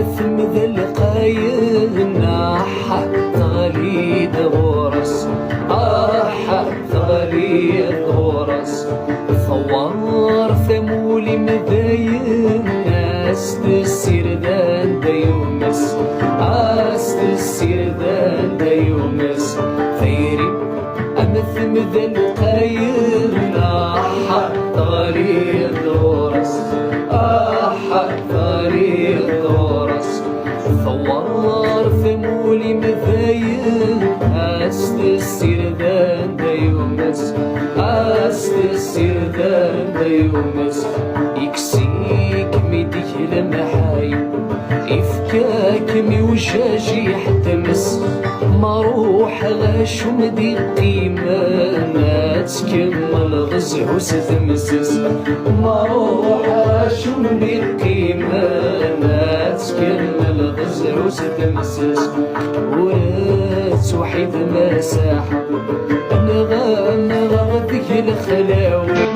أمثم ذا القاينا حتى غليد غرس غليد غرس ثوار ثمولي مذاين أست السردان دا يومس أست السردان دا يومس ثيري أمثم ذا القاينا حتى غليد غرس غليد غرس ثوار ثمولي مذاين أست السردان دا يومس أست السردان دا يومس يكسيك ميديك لمحاي إفكاك ميوجاجي حتى مس ما روح غاش ومدي قيمة ما تكمل غزع وستمسس ما روح غاش ومدي قيمة ما تكمل غزع وستمسس ورات وحيد مساحة أنغام غادك الخلاوي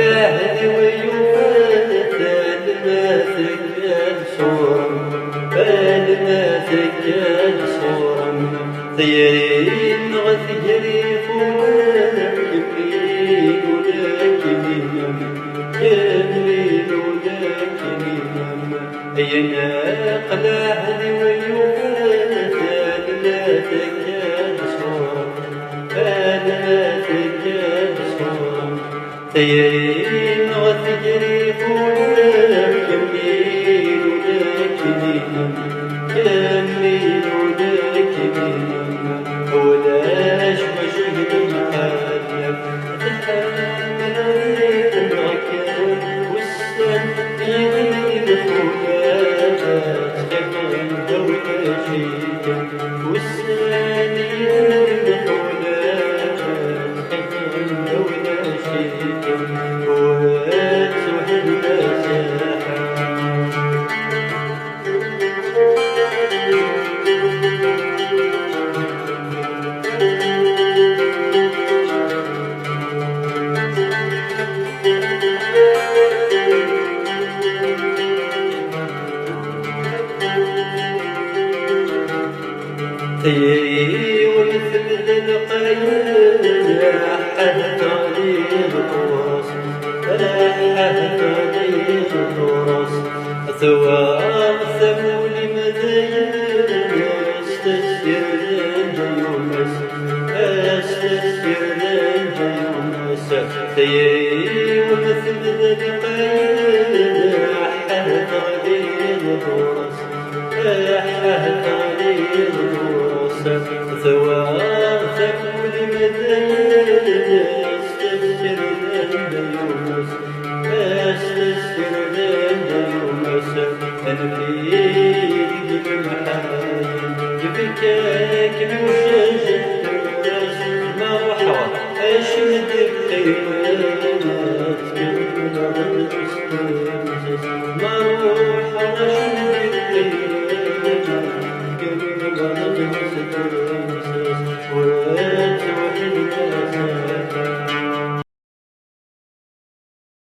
قلاهدي ويوفات الماثك الصورة الماثك الصورة ثيرين غثيري فولاك يملي ولاك يملي ولاك أينا قلاهدي ويوفات الماثك الصورة الماثك الصورة ثيرين غثيري فولاك يملي ولاك يملي ولاك ولاش مشهد محالك تحمل ريح الركاب والسن يغني الخلات تخاف عند ولا شيء والسن يغني الخلات تخاف عند ولا شيء وهات وحدنا ساحة ثيري ومثل القيد حتى طريق الراس طريق الراس ثواب ثمول مذيب استسير للجيومس استسير للجيومس ثيري ومثل القيد حتى طريق الراس ثوابك ولمذيب استسر لليومس استسر لليومس أنا في يدي المحايل جبتك بوشاش ما وحوى أشمد بخير